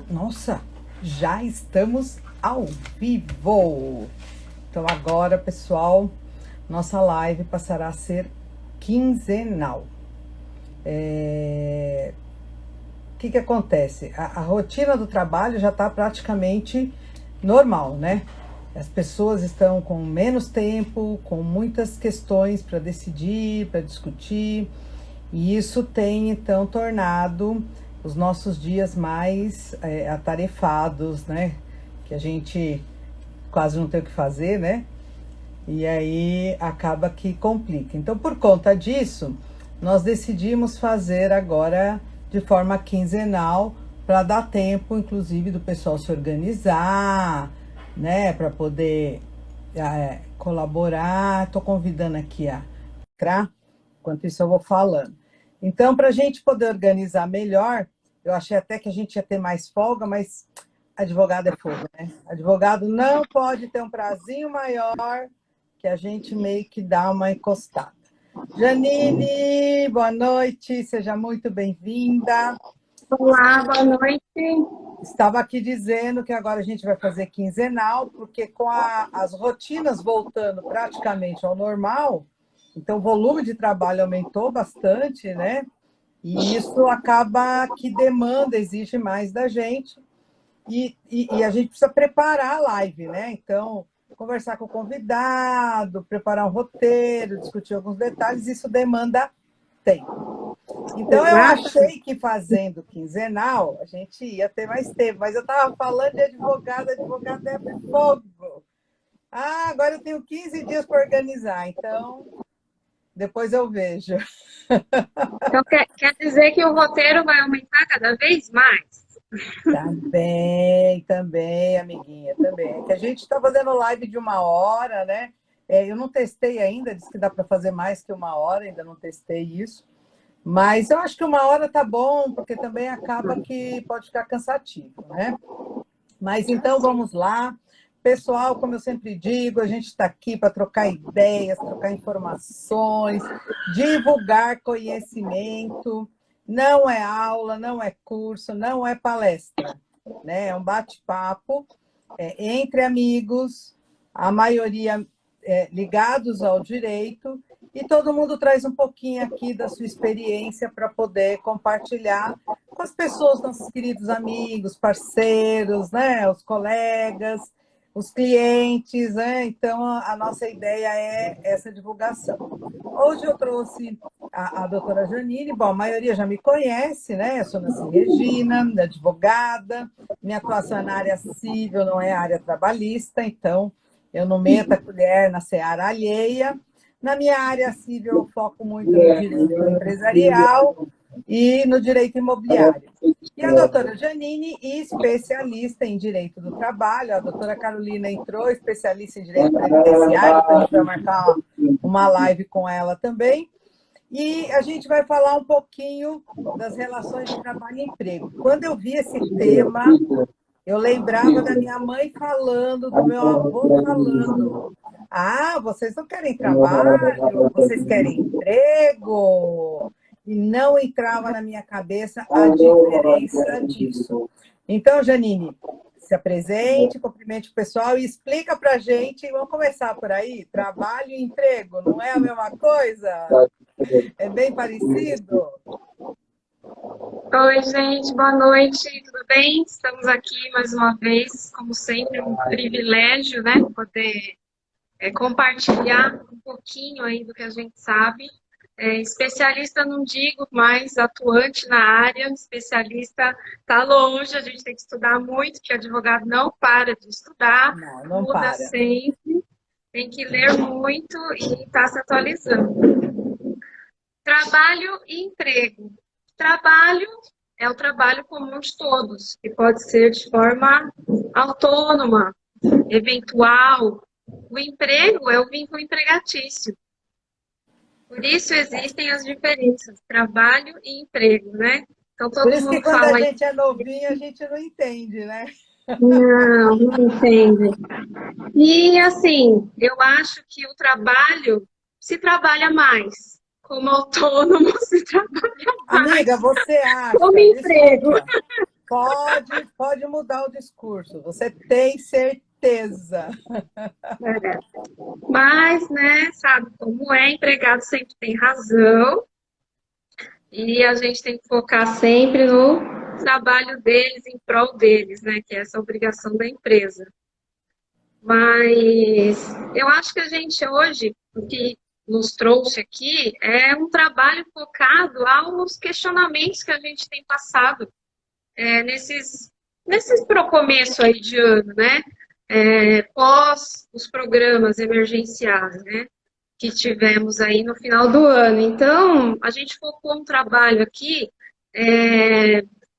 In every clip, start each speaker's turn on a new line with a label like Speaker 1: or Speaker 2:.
Speaker 1: Nossa, já estamos ao vivo. Então agora, pessoal, nossa live passará a ser quinzenal. O que acontece? A rotina do trabalho já está praticamente normal, né? As pessoas estão com menos tempo, com muitas questões para decidir, para discutir, e isso tem então tornado os nossos dias mais atarefados, né? Que a gente quase não tem o que fazer, né? E aí acaba que complica. Então, por conta disso, nós decidimos fazer agora de forma quinzenal, para dar tempo, inclusive, do pessoal se organizar, né? Para poder colaborar. Estou convidando aqui a Cra, enquanto isso eu vou falando. Então, para a gente poder organizar melhor, eu achei até que a gente ia ter mais folga, mas advogado é fogo, né? Advogado não pode ter um prazinho maior, que a gente meio que dá uma encostada. Janine, boa noite, seja muito bem-vinda.
Speaker 2: Olá, boa noite.
Speaker 1: Estava aqui dizendo que agora a gente vai fazer quinzenal, porque com as rotinas voltando praticamente ao normal, então o volume de trabalho aumentou bastante, né? E isso acaba que demanda, exige mais da gente. E a gente precisa preparar a live, né? Então, conversar com o convidado, preparar um roteiro, discutir alguns detalhes, isso demanda tempo. Então, eu achei que fazendo quinzenal, a gente ia ter mais tempo, mas eu estava falando de advogado é fogo. Agora eu tenho 15 dias para organizar, então depois eu vejo.
Speaker 2: Então, quer dizer que o roteiro vai aumentar cada vez mais?
Speaker 1: Também, amiguinha, também. É que a gente está fazendo live de 1 hora, né? Eu não testei ainda, diz que dá para fazer mais que 1 hora, ainda não testei isso. Mas eu acho que 1 hora tá bom, porque também acaba que pode ficar cansativo, né? Mas então vamos lá. Pessoal, como eu sempre digo, a gente está aqui para trocar ideias, trocar informações, divulgar conhecimento. Não é aula, não é curso, não é palestra, né? É um bate-papo entre amigos, a maioria ligados ao direito, e todo mundo traz um pouquinho aqui da sua experiência para poder compartilhar com as pessoas, nossos queridos amigos, parceiros, né? Os colegas, os clientes, né? Então, a nossa ideia é essa divulgação. Hoje eu trouxe a doutora Janine, bom, a maioria já me conhece, né? Eu sou Nancy Regina, advogada, minha atuação é na área civil, não é área trabalhista, então eu não meto a colher na seara alheia. Na minha área civil, eu foco muito no direito empresarial e no direito imobiliário. E a doutora Janine, especialista em direito do trabalho, a doutora Carolina entrou, especialista em direito previdenciário, depois a gente vai marcar uma live com ela também. E a gente vai falar um pouquinho das relações de trabalho e emprego. Quando eu vi esse tema, eu lembrava da minha mãe falando, do meu avô falando. Vocês não querem trabalho, vocês querem emprego. E não entrava na minha cabeça a diferença disso. Então, Janine, se apresente, cumprimente o pessoal e explica para a gente. Vamos começar por aí? Trabalho e emprego, não é a mesma coisa? É bem parecido?
Speaker 2: Oi, gente, boa noite, tudo bem? Estamos aqui mais uma vez, como sempre, um privilégio, né? Poder compartilhar um pouquinho aí do que a gente sabe. Especialista não digo, mas atuante na área, especialista está longe, a gente tem que estudar muito, que advogado não para de estudar,
Speaker 1: Não
Speaker 2: muda
Speaker 1: para.
Speaker 2: sempre, tem que ler muito e está se atualizando. Trabalho e emprego. Trabalho é o trabalho comum de todos, que pode ser de forma autônoma, eventual. O emprego é o vínculo empregatício. Por isso existem as diferenças, trabalho e emprego, né? Então
Speaker 1: Por
Speaker 2: todo
Speaker 1: isso que
Speaker 2: mundo
Speaker 1: quando a
Speaker 2: fala...
Speaker 1: gente é novinho, a gente não entende, né?
Speaker 2: Não entende. E assim, eu acho que o trabalho se trabalha mais. Como autônomo se trabalha mais.
Speaker 1: Amiga, você
Speaker 2: Como
Speaker 1: acha,
Speaker 2: emprego.
Speaker 1: desculpa. pode mudar o discurso. Você tem certeza.
Speaker 2: É. Mas, né, sabe como é, empregado sempre tem razão e a gente tem que focar sempre no trabalho deles, em prol deles, né, que é essa obrigação da empresa. Mas eu acho que a gente hoje, o que nos trouxe aqui é um trabalho focado aos questionamentos que a gente tem passado nesses pro começo aí de ano, né? Pós os programas emergenciais, né? Que tivemos aí no final do ano. Então, a gente focou um trabalho aqui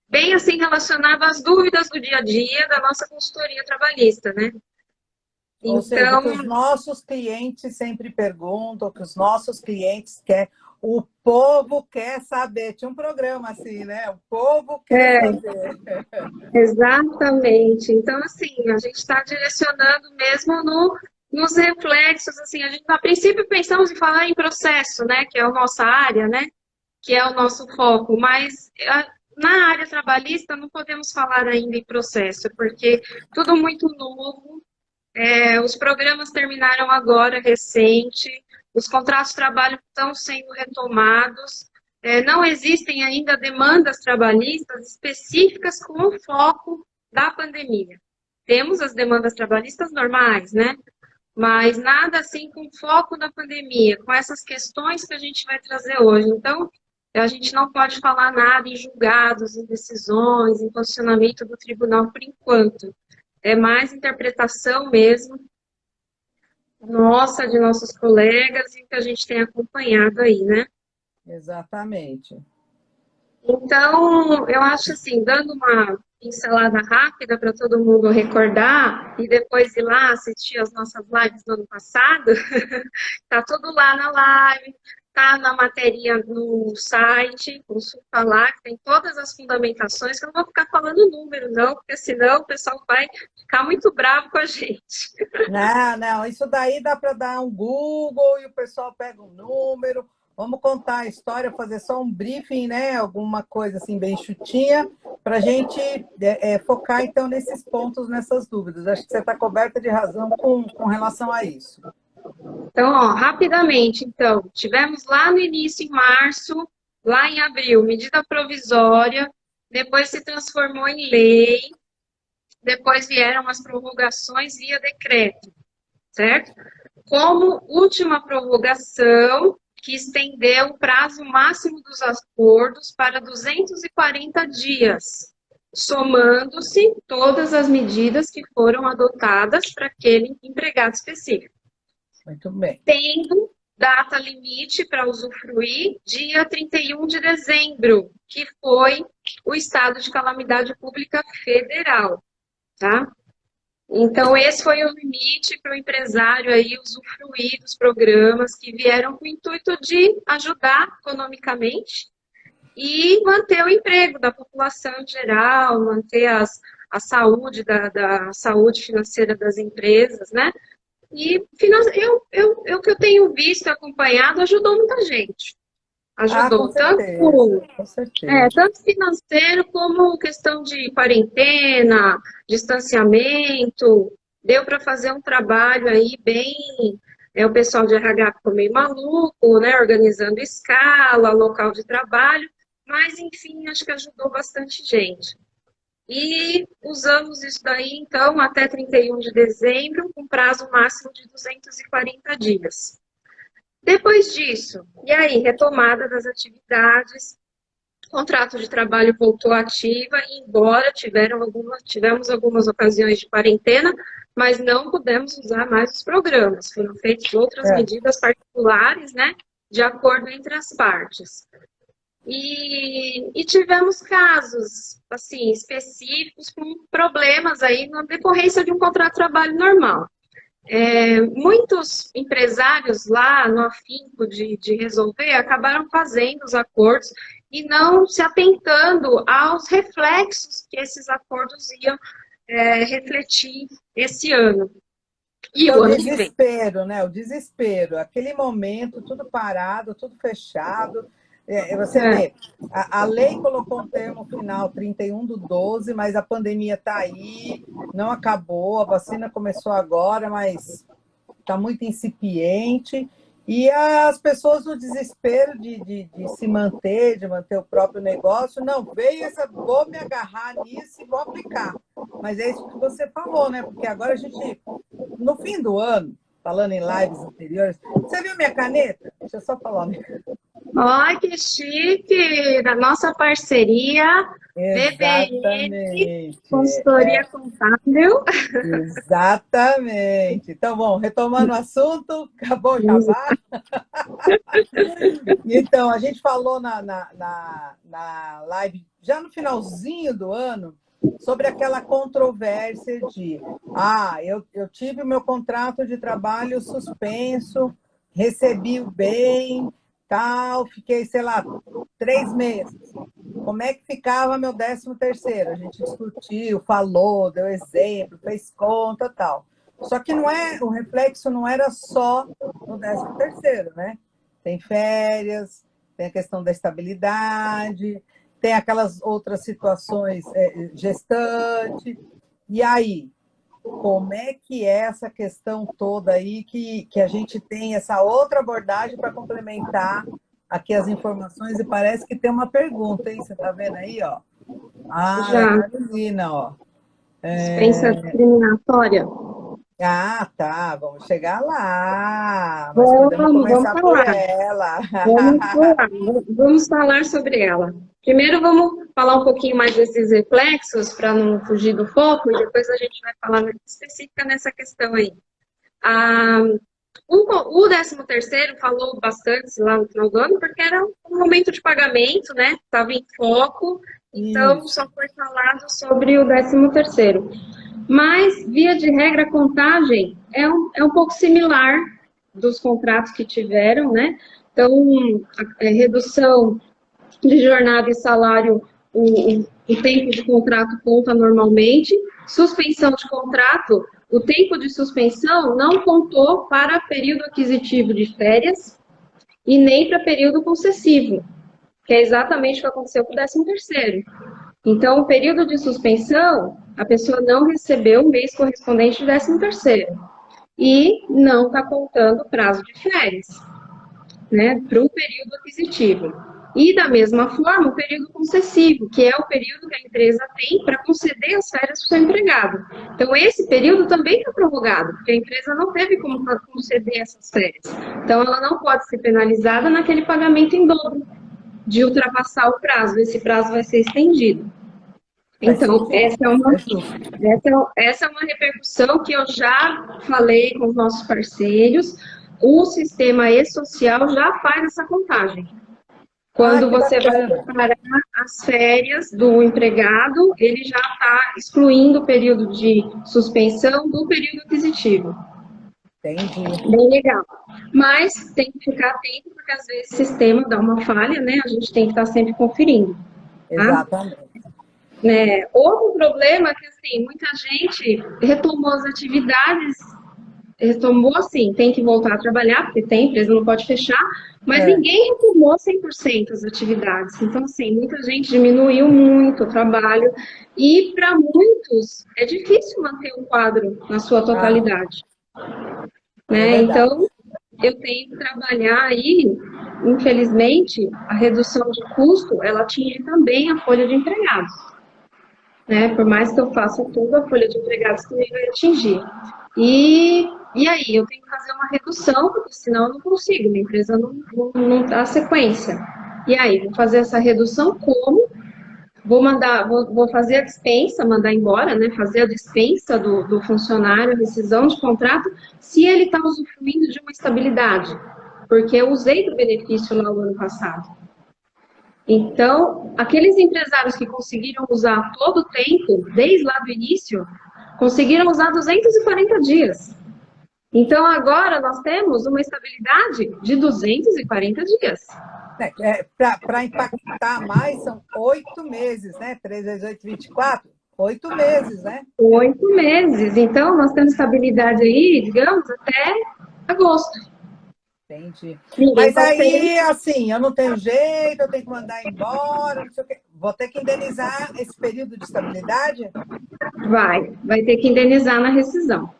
Speaker 2: bem assim relacionado às dúvidas do dia a dia da nossa consultoria trabalhista, né?
Speaker 1: Ou seja, o que
Speaker 2: Então,
Speaker 1: os nossos clientes sempre perguntam, o que os nossos clientes querem, o povo quer saber. Tinha um programa assim, né? O povo quer saber.
Speaker 2: exatamente. Então, assim, a gente está direcionando mesmo nos reflexos, assim, a gente, a princípio, pensamos em falar em processo, né, que é a nossa área, né, que é o nosso foco, mas na área trabalhista não podemos falar ainda em processo, porque tudo muito novo, os programas terminaram agora, recente, os contratos de trabalho estão sendo retomados, não existem ainda demandas trabalhistas específicas com o foco da pandemia. Temos as demandas trabalhistas normais, né? Mas nada assim com foco da pandemia, com essas questões que a gente vai trazer hoje. Então, a gente não pode falar nada em julgados, em decisões, em posicionamento do tribunal por enquanto. É mais interpretação mesmo, nossa, de nossos colegas e que a gente tem acompanhado aí, né?
Speaker 1: Exatamente.
Speaker 2: Então, eu acho assim, dando uma pincelada rápida para todo mundo recordar e depois ir lá assistir as nossas lives do ano passado, tá tudo lá na live, tá na matéria no site, consulta lá, que tem todas as fundamentações, que eu não vou ficar falando número, não, porque senão o pessoal vai ficar muito bravo com a gente.
Speaker 1: Não, isso daí dá para dar um Google e o pessoal pega um número. Vamos contar a história, fazer só um briefing, né? Alguma coisa assim bem chutinha, para a gente focar então nesses pontos, nessas dúvidas. Acho que você está coberta de razão com relação a isso.
Speaker 2: Então, ó, rapidamente, então, tivemos lá no início, em março, lá em abril, medida provisória, depois se transformou em lei, depois vieram as prorrogações via decreto, certo? Como última prorrogação, que estendeu o prazo máximo dos acordos para 240 dias, somando-se todas as medidas que foram adotadas para aquele empregado específico.
Speaker 1: Muito bem.
Speaker 2: Tendo data limite para usufruir, dia 31 de dezembro, que foi o estado de calamidade pública federal, tá? Então, esse foi o limite para o empresário aí usufruir dos programas que vieram com o intuito de ajudar economicamente e manter o emprego da população em geral, manter a saúde, da saúde financeira das empresas, né? E o que eu tenho visto e acompanhado ajudou muita gente. Ajudou
Speaker 1: Com certeza, com certeza.
Speaker 2: tanto financeiro como questão de quarentena, distanciamento. Deu para fazer um trabalho aí bem. O pessoal de RH ficou meio maluco, né? Organizando escala, local de trabalho, mas enfim, acho que ajudou bastante gente. E usamos isso daí, então, até 31 de dezembro, com prazo máximo de 240 dias. Depois disso, e aí, retomada das atividades, o contrato de trabalho voltou ativa, embora tivemos algumas ocasiões de quarentena, mas não pudemos usar mais os programas. Foram feitas outras medidas particulares, né, de acordo entre as partes. E tivemos casos, assim, específicos com problemas aí na decorrência de um contrato de trabalho normal. Muitos empresários lá no afinco de resolver acabaram fazendo os acordos e não se atentando aos reflexos que esses acordos iam refletir esse ano. E o ano que vem.
Speaker 1: Desespero, né? O desespero. Aquele momento, tudo parado, tudo fechado. Você vê, a lei colocou um termo final 31/12, mas a pandemia está aí, não acabou, a vacina começou agora, mas está muito incipiente, e as pessoas no desespero de se manter, de manter o próprio negócio, não, vou me agarrar nisso e vou aplicar. Mas é isso que você falou, né? Porque agora a gente, no fim do ano, falando em lives anteriores, você viu minha caneta? Deixa eu só falar.
Speaker 2: Ai, que chique! Da nossa parceria, BBN,
Speaker 1: Exatamente.
Speaker 2: consultoria contábil.
Speaker 1: Exatamente. Então, bom, retomando o assunto, acabou o jabá. Então, a gente falou na live, já no finalzinho do ano, sobre aquela controvérsia de eu tive o meu contrato de trabalho suspenso, recebi o bem, tal, fiquei, sei lá, 3 meses. Como é que ficava meu 13º? A gente discutiu, falou, deu exemplo, fez conta, tal. Só que o reflexo não era só no 13º, né? Tem férias, tem a questão da estabilidade, tem aquelas outras situações, gestante. E aí, como é que é essa questão toda aí que a gente tem essa outra abordagem para complementar aqui as informações? E parece que tem uma pergunta, hein? Você está vendo aí, ó? Da
Speaker 2: Já,
Speaker 1: Carolina, ó.
Speaker 2: dispensa discriminatória.
Speaker 1: Tá, vamos chegar lá, mas podemos
Speaker 2: Vamos
Speaker 1: começar por
Speaker 2: falar.
Speaker 1: ela.
Speaker 2: Vamos falar sobre ela. Primeiro, vamos falar um pouquinho mais desses reflexos, para não fugir do foco, e depois a gente vai falar mais específica nessa questão aí. O 13º falou bastante lá no final do ano, porque era um momento de pagamento, né? Estava em foco, então
Speaker 1: Isso.
Speaker 2: só foi falado sobre o 13º. Mas, via de regra, a contagem é um pouco similar dos contratos que tiveram, né? Então, redução de jornada e salário, o tempo de contrato conta normalmente. Suspensão de contrato, o tempo de suspensão não contou para período aquisitivo de férias e nem para período concessivo, que é exatamente o que aconteceu com o 13º. Então, o período de suspensão, a pessoa não recebeu o mês correspondente de 13º e não está contando o prazo de férias, né, para o período aquisitivo. E, da mesma forma, o período concessivo, que é o período que a empresa tem para conceder as férias para o seu empregado. Então, esse período também está prorrogado, porque a empresa não teve como conceder essas férias. Então, ela não pode ser penalizada naquele pagamento em dobro, de ultrapassar o prazo. Esse prazo vai ser estendido. Então, essa é uma repercussão que eu já falei com os nossos parceiros. O sistema e-social já faz essa contagem. Quando você vai preparar as férias do empregado, ele já está excluindo o período de suspensão do período aquisitivo.
Speaker 1: Entendi.
Speaker 2: Bem legal. Mas tem que ficar atento, porque às vezes o sistema dá uma falha, né? A gente tem que estar sempre conferindo. Tá?
Speaker 1: Exatamente.
Speaker 2: Outro problema é que, assim, muita gente retomou as atividades, retomou, assim, tem que voltar a trabalhar, porque tem, a empresa não pode fechar, mas ninguém retomou 100% as atividades. Então, assim, muita gente diminuiu muito o trabalho e, para muitos, é difícil manter o quadro na sua totalidade. Então, eu tenho que trabalhar aí, infelizmente, a redução de custo, ela atinge também a folha de empregados. Por mais que eu faça tudo, a folha de empregados também vai atingir. E aí, eu tenho que fazer uma redução, porque senão eu não consigo, minha empresa não dá sequência. E aí, vou fazer essa redução como? Vou fazer a dispensa, mandar embora, né? Fazer a dispensa do funcionário, a rescisão de contrato, se ele está usufruindo de uma estabilidade, porque eu usei do benefício lá no ano passado. Então, aqueles empresários que conseguiram usar todo o tempo, desde lá do início, conseguiram usar 240 dias. Então, agora nós temos uma estabilidade de 240 dias.
Speaker 1: Para impactar mais, são 8 meses, né? 3 vezes 8, 24? 8 meses, né?
Speaker 2: 8 meses. Então, nós temos estabilidade aí, digamos, até agosto.
Speaker 1: Entendi.
Speaker 2: Ninguém
Speaker 1: Mas
Speaker 2: pode ser.
Speaker 1: aí, assim, eu não tenho jeito, eu tenho que mandar embora, não sei o quê. Vou ter que indenizar esse período de estabilidade?
Speaker 2: Vai ter que indenizar na rescisão.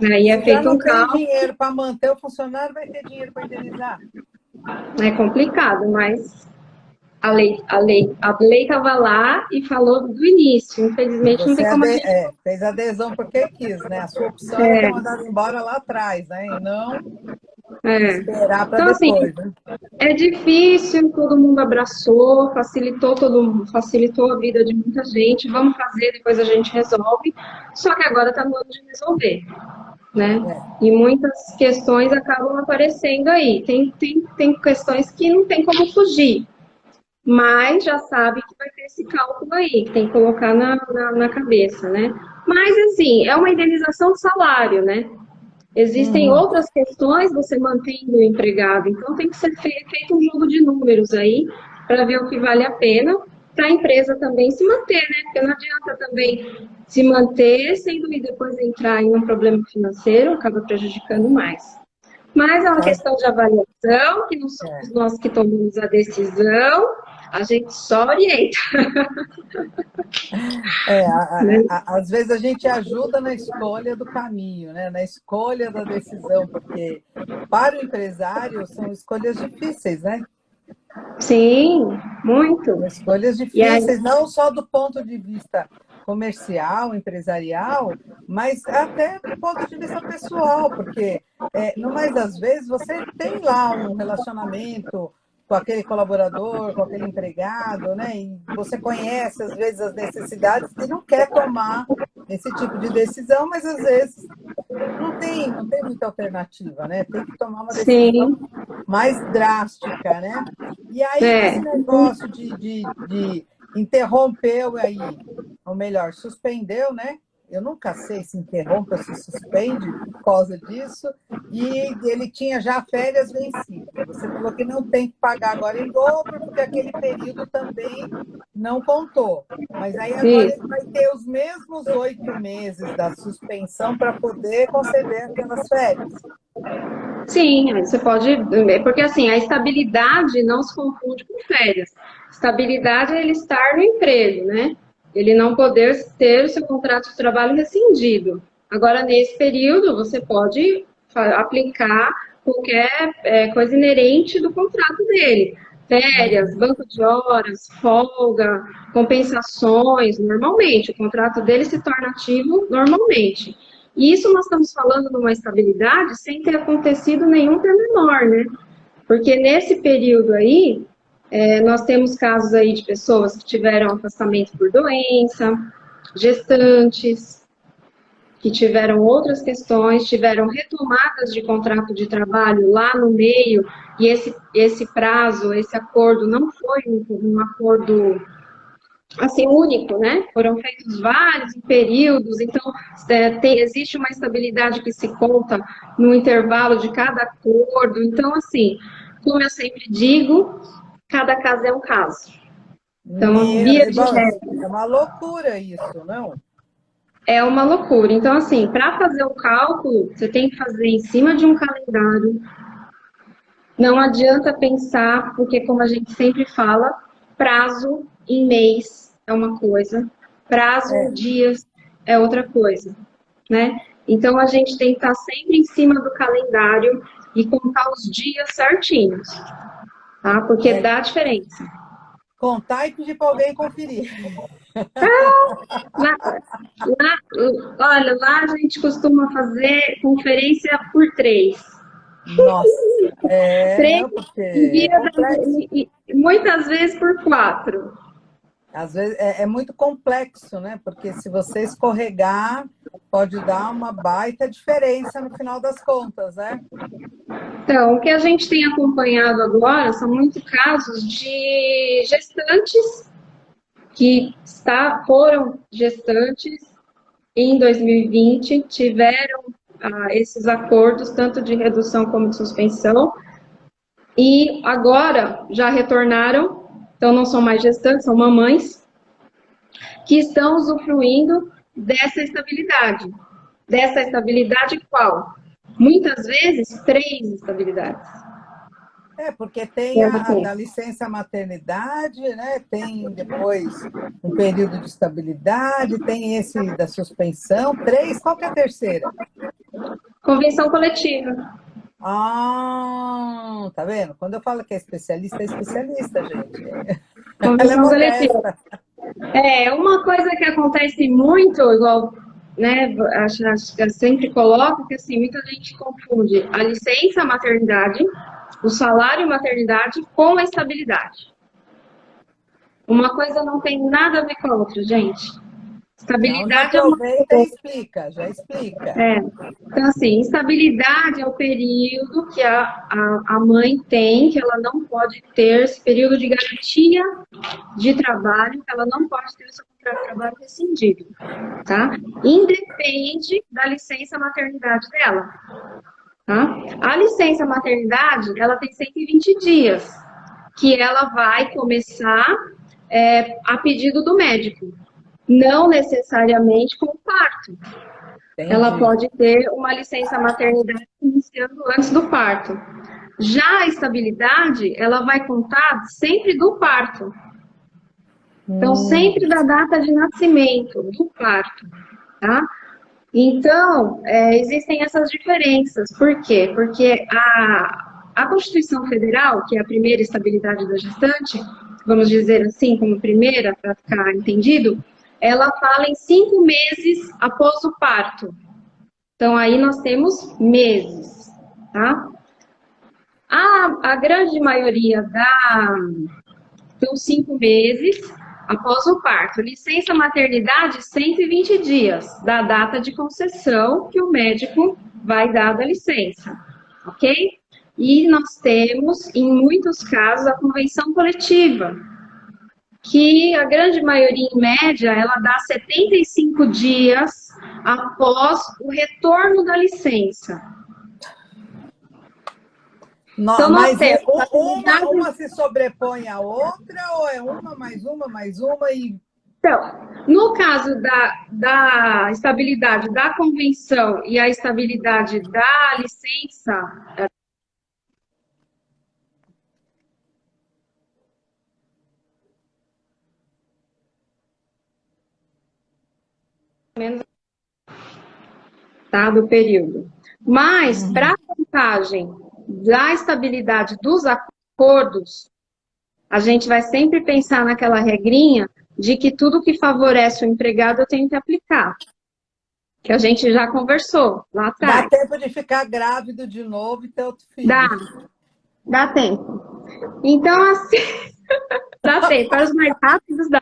Speaker 2: Aí é
Speaker 1: Se já
Speaker 2: feito um
Speaker 1: não tem
Speaker 2: cálculo,
Speaker 1: dinheiro para manter o funcionário, vai ter dinheiro para indenizar.
Speaker 2: é complicado, mas a lei estava lá e falou do início.
Speaker 1: E
Speaker 2: Infelizmente, não
Speaker 1: você
Speaker 2: tem como a gente.
Speaker 1: fez adesão porque quis, né? A sua opção era ter
Speaker 2: É,
Speaker 1: mandado embora lá atrás, né? E não
Speaker 2: é.
Speaker 1: esperar para
Speaker 2: Então, assim,
Speaker 1: depois, né?
Speaker 2: é difícil, todo mundo abraçou, facilitou todo mundo, facilitou a vida de muita gente. Vamos fazer, depois a gente resolve. Só que agora está no ano de resolver, né?
Speaker 1: É.
Speaker 2: E muitas questões acabam aparecendo aí. Tem questões que não tem como fugir, mas já sabe que vai ter esse cálculo aí, que tem que colocar na cabeça, né? Mas, assim, é uma indenização de salário, né? Existem
Speaker 1: Uhum.
Speaker 2: outras questões você mantendo o empregado, então tem que ser feito um jogo de números aí para ver o que vale a pena para a empresa também se manter, né? Porque não adianta também se manter sendo e depois entrar em um problema financeiro, acaba prejudicando mais. Mas é uma questão de avaliação, que não somos
Speaker 1: É.
Speaker 2: nós que tomamos a decisão, a gente só orienta, né?
Speaker 1: Às vezes a gente ajuda na escolha do caminho, né? Na escolha da decisão, porque para o empresário são escolhas difíceis, né?
Speaker 2: Sim, muito.
Speaker 1: São escolhas
Speaker 2: E aí,
Speaker 1: difíceis, não só do ponto de vista comercial, empresarial, mas até do ponto de vista pessoal, porque no mais das vezes você tem lá um relacionamento com aquele colaborador, com aquele empregado, né? E você conhece às vezes as necessidades e não quer tomar esse tipo de decisão, mas às vezes não tem muita alternativa, né? Tem que tomar uma decisão
Speaker 2: sim,
Speaker 1: mais drástica, né? E aí,
Speaker 2: é.
Speaker 1: nesse negócio de interrompeu aí, ou melhor, suspendeu, né? Eu nunca sei se interrompe ou se suspende por causa disso, e ele tinha já férias vencidas. Você falou que não tem que pagar agora em dobro, porque aquele período também não contou. Mas aí agora ele
Speaker 2: Isso.
Speaker 1: vai ter os mesmos 8 meses da suspensão para poder conceder aquelas férias.
Speaker 2: Sim, aí você pode. Porque assim, a estabilidade não se confunde com férias. Estabilidade é ele estar no emprego, né? Ele não poder ter o seu contrato de trabalho rescindido. Agora, nesse período, você pode aplicar qualquer coisa inerente do contrato dele. Férias, banco de horas, folga, compensações, normalmente. O contrato dele se torna ativo normalmente. E isso nós estamos falando de uma estabilidade sem ter acontecido nenhum pormenor, né? Porque nesse período aí, nós temos casos aí de pessoas que tiveram afastamento por doença, gestantes, que tiveram outras questões, tiveram retomadas de contrato de trabalho lá no meio, e esse prazo, esse acordo não foi um acordo assim, único, né? Foram feitos vários períodos, então existe uma estabilidade que se conta no intervalo de cada acordo. Então, assim, como eu sempre digo, cada caso é um caso. Então, via de regra,
Speaker 1: É uma loucura isso, não?
Speaker 2: é uma loucura. Então, assim, para fazer o cálculo, você tem que fazer em cima de um calendário. Não adianta pensar, porque como a gente sempre fala, prazo em mês é uma coisa, prazo em
Speaker 1: É.
Speaker 2: dias é outra coisa, né? Então a gente tem que estar sempre em cima do calendário e contar os dias certinhos, tá? Porque
Speaker 1: É
Speaker 2: dá diferença.
Speaker 1: contar e pedir para alguém conferir.
Speaker 2: Lá, olha, lá a gente costuma fazer conferência por três.
Speaker 1: Nossa,
Speaker 2: Três
Speaker 1: não, porque
Speaker 2: em
Speaker 1: é
Speaker 2: dia,
Speaker 1: complexo.
Speaker 2: e muitas vezes por quatro.
Speaker 1: Às vezes é muito complexo, né? Porque se você escorregar, pode dar uma baita diferença no final das contas, né?
Speaker 2: Então, o que a gente tem acompanhado agora são muitos casos de gestantes que foram gestantes em 2020, tiveram esses acordos, tanto de redução como de suspensão, e agora já retornaram, então não são mais gestantes, são mamães, que estão usufruindo dessa estabilidade. Dessa estabilidade qual? muitas vezes 3 estabilidades.
Speaker 1: Porque tem a da licença maternidade, né? Tem depois um período de estabilidade, tem esse da suspensão. 3, qual que é a terceira?
Speaker 2: Convenção coletiva.
Speaker 1: Ah, tá vendo? Quando eu falo que é especialista, gente. Ela é
Speaker 2: Convenção coletiva.
Speaker 1: modesta.
Speaker 2: Uma coisa que acontece muito, igual, né, acho que eu sempre coloco, que assim, muita gente confunde a licença maternidade, o salário maternidade com a estabilidade. Uma coisa não tem nada a ver com a outra, gente. Estabilidade
Speaker 1: Não, já aproveita e explica, já explica.
Speaker 2: Então, assim, estabilidade é o período que a mãe tem, que ela não pode ter esse período de garantia de trabalho, que ela não pode ter o seu contrato de trabalho rescindido, tá? Independe da licença maternidade dela, tá? A licença maternidade, ela tem 120 dias, que ela vai começar a pedido do médico, não necessariamente com o parto.
Speaker 1: Entendi.
Speaker 2: Ela pode ter uma licença maternidade iniciando antes do parto. Já a estabilidade, ela vai contar sempre do parto. Então, sempre da data de nascimento, do parto, tá? Então, existem essas diferenças. Por quê? Porque a Constituição Federal, que é a primeira estabilidade da gestante, vamos dizer assim, como primeira, para ficar entendido, ela fala em 5 meses após o parto. Então, aí nós temos meses, tá? A grande maioria são 5 meses após o parto. Licença maternidade, 120 dias da data de concessão que o médico vai dar da licença, ok? E nós temos, em muitos casos, a convenção coletiva, que a grande maioria, em média, ela dá 75 dias após o retorno da licença.
Speaker 1: Então, mas uma se sobrepõe à outra, ou é uma mais uma e...
Speaker 2: Então, no caso da estabilidade da convenção e a estabilidade da licença... menos tá, do período. Mas, para a contagem da estabilidade dos acordos, a gente vai sempre pensar naquela regrinha de que tudo que favorece o empregado eu tenho que aplicar. Que a gente já conversou lá atrás.
Speaker 1: Dá tempo de ficar grávido de novo e ter outro filho.
Speaker 2: Dá tempo. Então, assim... dá tempo, para os mais rápidos dá.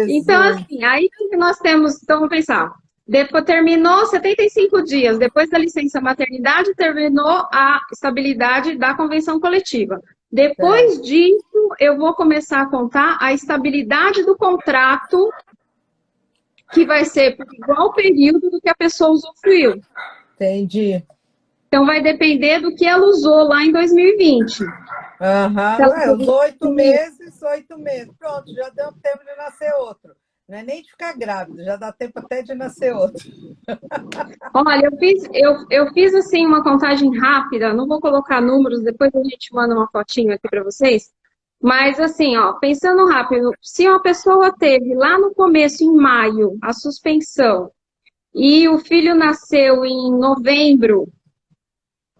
Speaker 2: Então, assim, aí que nós temos... Então, vamos pensar... Depois terminou 75 dias, depois da licença maternidade, terminou a estabilidade da convenção coletiva. Depois disso, eu vou começar a contar a estabilidade do contrato, que vai ser por igual período do que a pessoa usufruiu.
Speaker 1: Entendi.
Speaker 2: Então, vai depender do que ela usou lá em 2020.
Speaker 1: Os 8 meses, 8 meses. Pronto, já deu tempo de nascer outro. Não é nem de ficar grávida, já dá tempo até de nascer outro.
Speaker 2: Olha, eu fiz assim uma contagem rápida, não vou colocar números, depois a gente manda uma fotinho aqui para vocês. Mas assim, ó, pensando rápido, se uma pessoa teve lá no começo, em maio, a suspensão, e o filho nasceu em novembro,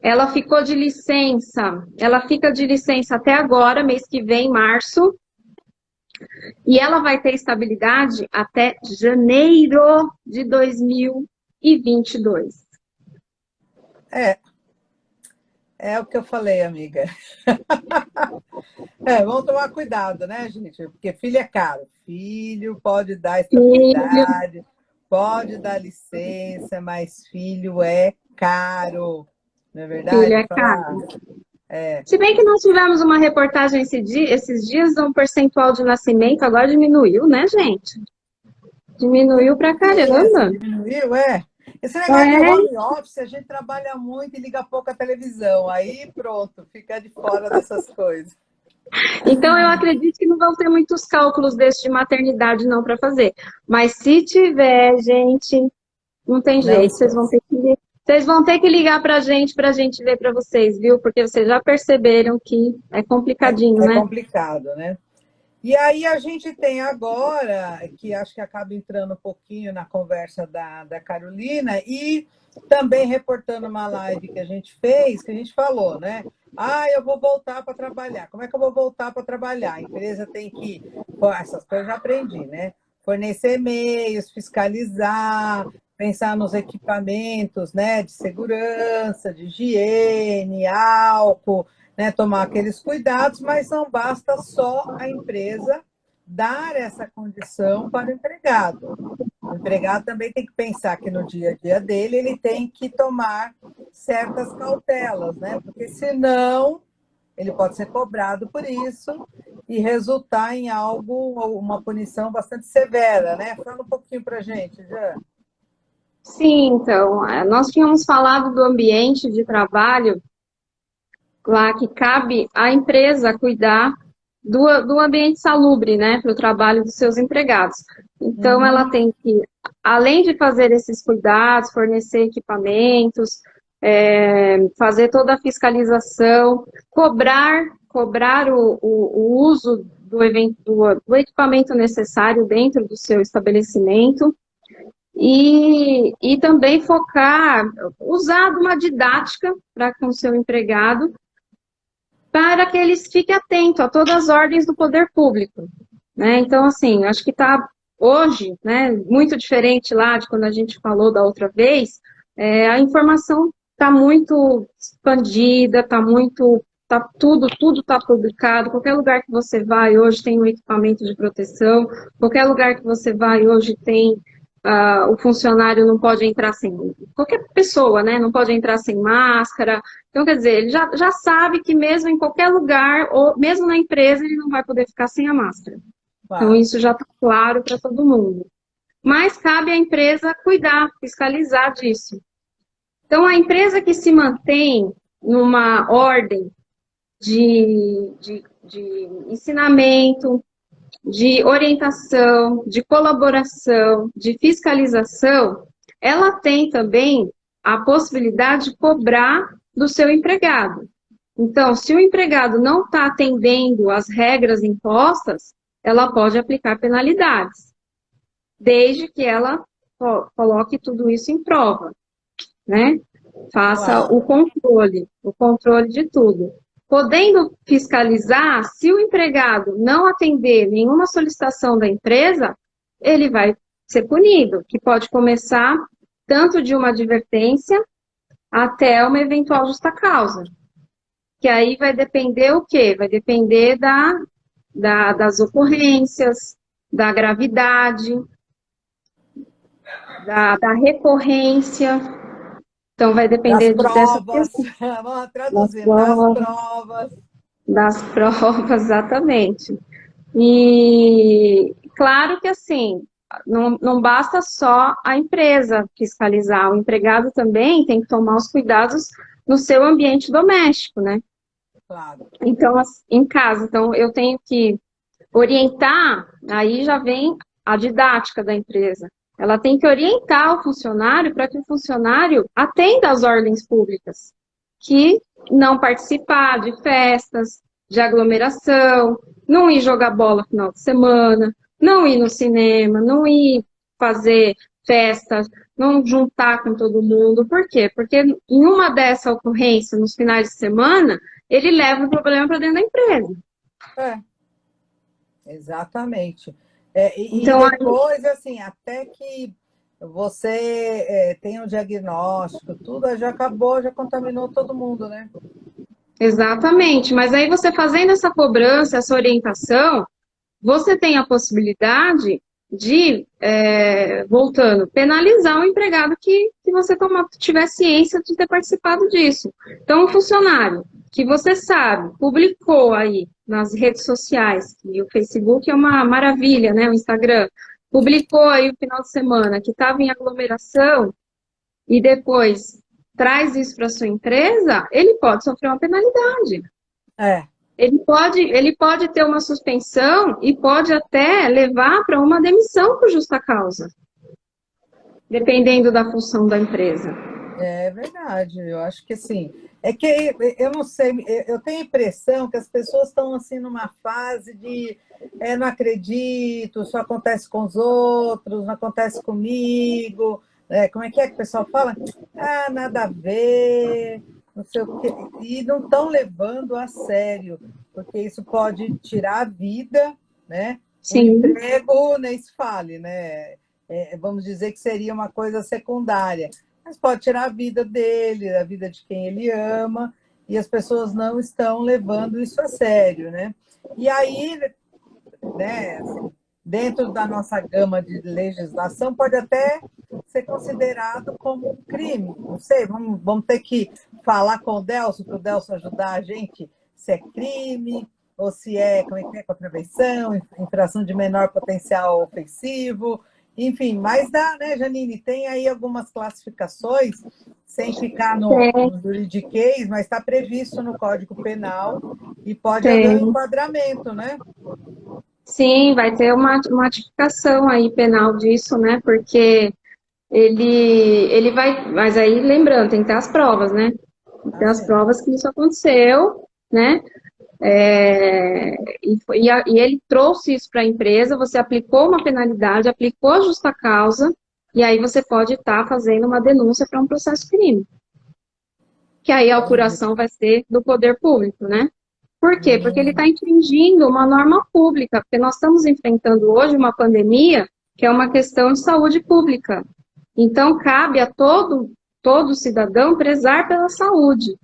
Speaker 2: ela ficou de licença, ela fica de licença até agora, mês que vem, março, e ela vai ter estabilidade até janeiro de 2022.
Speaker 1: É o que eu falei, amiga. Vamos tomar cuidado, né, gente? Porque filho é caro. Filho pode dar estabilidade, pode dar licença, mas filho é caro. Não é verdade?
Speaker 2: Filho é caro. Se bem que nós tivemos uma reportagem esses dias de um percentual de nascimento, agora diminuiu, né, gente? Diminuiu pra caramba.
Speaker 1: Diminuiu, Esse negócio de home office, a gente trabalha muito e liga pouco a televisão. Aí pronto, fica de fora dessas coisas.
Speaker 2: Então eu acredito que não vão ter muitos cálculos desse de maternidade não para fazer. Mas se tiver, gente, não tem jeito, vocês vão ter que Vocês vão ter que ligar para a gente ver para vocês, viu? Porque vocês já perceberam que é complicadinho,
Speaker 1: É
Speaker 2: né?
Speaker 1: complicado, né? E aí a gente tem agora, que acho que acaba entrando um pouquinho na conversa da Carolina, e também reportando uma live que a gente fez, que a gente falou, né? Ah, eu vou voltar para trabalhar. Como é que eu vou voltar para trabalhar? A empresa tem que... Pô, essas coisas eu já aprendi, né? Fornecer e-mails, fiscalizar, pensar nos equipamentos, né, de segurança, de higiene, álcool, né, tomar aqueles cuidados, mas não basta só a empresa dar essa condição para o empregado. O empregado também tem que pensar que no dia a dia dele ele tem que tomar certas cautelas, né? Porque senão ele pode ser cobrado por isso e resultar em algo, uma punição bastante severa, né? Fala um pouquinho para a gente, Jean.
Speaker 2: Sim, então, nós tínhamos falado do ambiente de trabalho lá que cabe à empresa cuidar do ambiente salubre, né, para o trabalho dos seus empregados. Então, ela tem que, além de fazer esses cuidados, fornecer equipamentos, fazer toda a fiscalização, cobrar o uso do equipamento necessário dentro do seu estabelecimento e também focar, usar uma didática para com o seu empregado, para que eles fiquem atentos a todas as ordens do poder público, né? Então, assim, acho que está hoje, né, muito diferente lá de quando a gente falou da outra vez, a informação está muito expandida, tudo está publicado, qualquer lugar que você vai hoje tem um equipamento de proteção, qualquer lugar que você vai hoje tem o funcionário não pode entrar sem... Qualquer pessoa, né, não pode entrar sem máscara. Então, quer dizer, ele já sabe que mesmo em qualquer lugar, ou mesmo na empresa, ele não vai poder ficar sem a máscara. Claro. Então, isso já está claro para todo mundo. Mas cabe à empresa cuidar, fiscalizar disso. Então, a empresa que se mantém numa ordem de ensinamento, de orientação, de colaboração, de fiscalização, ela tem também a possibilidade de cobrar do seu empregado. Então, se o empregado não está atendendo às regras impostas, ela pode aplicar penalidades, desde que ela coloque tudo isso em prova, né? Faça o controle de tudo. Podendo fiscalizar, se o empregado não atender nenhuma solicitação da empresa, ele vai ser punido, que pode começar tanto de uma advertência até uma eventual justa causa. Que aí vai depender o quê? Vai depender das ocorrências, da gravidade, da recorrência. Então, vai depender
Speaker 1: das provas. Vamos traduzir,
Speaker 2: das provas, exatamente. E claro que assim, não basta só a empresa fiscalizar, o empregado também tem que tomar os cuidados no seu ambiente doméstico, né?
Speaker 1: Claro.
Speaker 2: Então, em casa, então eu tenho que orientar, aí já vem a didática da empresa. Ela tem que orientar o funcionário para que o funcionário atenda às ordens públicas, que não participar de festas, de aglomeração, não ir jogar bola no final de semana, não ir no cinema, não ir fazer festas, não juntar com todo mundo. Por quê? Porque em uma dessa ocorrência, nos finais de semana, ele leva o problema para dentro da empresa.
Speaker 1: Exatamente.
Speaker 2: Então,
Speaker 1: e depois, assim, até que você tem o diagnóstico, tudo, já acabou, já contaminou todo mundo, né?
Speaker 2: Exatamente, mas aí você fazendo essa cobrança, essa orientação, você tem a possibilidade de, voltando, penalizar o empregado que você tiver ciência de ter participado disso. Então, um funcionário que você sabe, publicou aí nas redes sociais, que o Facebook é uma maravilha, né, o Instagram, publicou aí o final de semana que estava em aglomeração e depois traz isso para sua empresa, ele pode sofrer uma penalidade. Ele pode ter uma suspensão e pode até levar para uma demissão por justa causa, dependendo da função da empresa.
Speaker 1: É verdade, eu acho que assim, é que eu não sei, eu tenho a impressão que as pessoas estão assim numa fase de não acredito, só acontece com os outros, não acontece comigo, como é que o pessoal fala? Ah, nada a ver, não sei o quê, e não estão levando a sério, porque isso pode tirar a vida, né? O
Speaker 2: Sim,
Speaker 1: emprego, nem se fale, né? Vamos dizer que seria uma coisa secundária, mas pode tirar a vida dele, a vida de quem ele ama, e as pessoas não estão levando isso a sério, né? E aí, né, assim, dentro da nossa gama de legislação, pode até ser considerado como um crime. Não sei, vamos ter que falar com o Delcio, para o Delcio ajudar a gente, se é crime, ou se é, como é que é, contravenção, infração de menor potencial ofensivo, enfim, mas dá, né, Janine? Tem aí algumas classificações, sem ficar
Speaker 2: tem,
Speaker 1: no juridiquês, mas está previsto no Código Penal e pode haver um
Speaker 2: tem.
Speaker 1: enquadramento, né?
Speaker 2: Sim, vai ter uma tipificação aí penal disso, né? Porque ele vai. Mas aí, lembrando, tem que ter as provas, né? Tem que ter as
Speaker 1: Assim,
Speaker 2: provas que isso aconteceu, né? E ele trouxe isso para a empresa, você aplicou uma penalidade, aplicou a justa causa, e aí você pode estar fazendo uma denúncia para um processo crime. Que aí a
Speaker 1: entendi.
Speaker 2: apuração vai ser do poder público, né? Por quê? Porque ele
Speaker 1: Hum,
Speaker 2: está infringindo uma norma pública, porque nós estamos enfrentando hoje uma pandemia que é uma questão de saúde pública. Então, cabe a todo cidadão prezar pela saúde.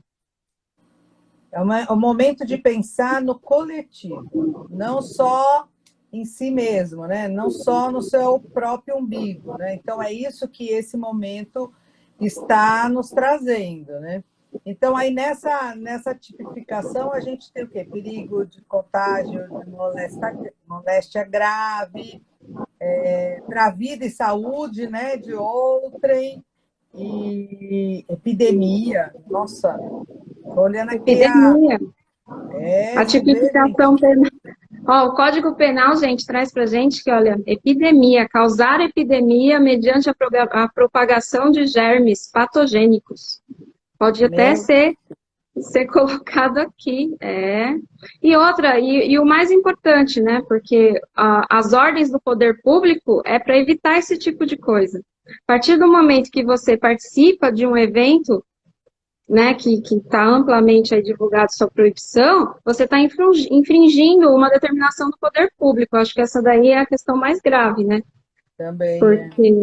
Speaker 1: é o momento de pensar no coletivo, não só em si mesmo, né? Não só no seu próprio umbigo, né? Então é isso que esse momento está nos trazendo, né? Então aí nessa tipificação a gente tem o quê? Perigo de contágio, de moléstia grave, para a vida e saúde, né? De outrem e epidemia. Nossa, tô olhando aqui
Speaker 2: Epidemia, a
Speaker 1: você vê, gente.
Speaker 2: tipificação penal. Ó, o Código Penal, gente, traz para gente que, olha, epidemia, causar epidemia mediante a propagação de germes patogênicos. Pode até
Speaker 1: Meu,
Speaker 2: ser colocado aqui, é. E outra, e o mais importante, né, porque as ordens do poder público é para evitar esse tipo de coisa. A partir do momento que você participa de um evento, né, que está amplamente aí divulgado sua proibição, você está infringindo uma determinação do poder público. Eu acho que essa daí é a questão mais grave, né?
Speaker 1: também é.
Speaker 2: Porque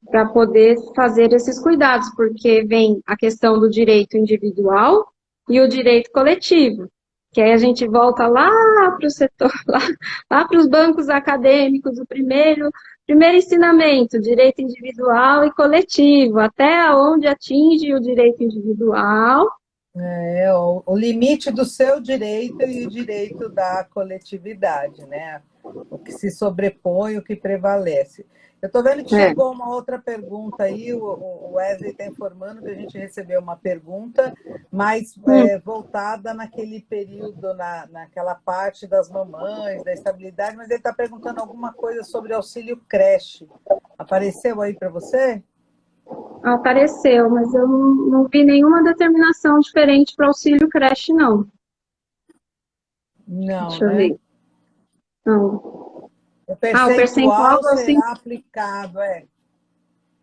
Speaker 2: para poder fazer esses cuidados, porque vem a questão do direito individual e o direito coletivo. Que aí a gente volta lá para o setor, lá para os bancos acadêmicos, o primeiro ensinamento, direito individual e coletivo, até onde atinge o direito individual.
Speaker 1: O limite do seu direito e o direito da coletividade, né? O que se sobrepõe, o que prevalece. Eu estou vendo que
Speaker 2: É,
Speaker 1: chegou uma outra pergunta aí, o Wesley está informando que a gente recebeu uma pergunta, mas voltada naquele período, naquela parte das mamães, da estabilidade, mas ele está perguntando alguma coisa sobre auxílio creche. Apareceu aí para você?
Speaker 2: apareceu, mas eu não vi nenhuma determinação diferente para auxílio creche, não.
Speaker 1: Não,
Speaker 2: Deixa eu
Speaker 1: né?
Speaker 2: ver. Não.
Speaker 1: O
Speaker 2: Ah, o percentual
Speaker 1: percentual
Speaker 2: do auxílio.
Speaker 1: será aplicado,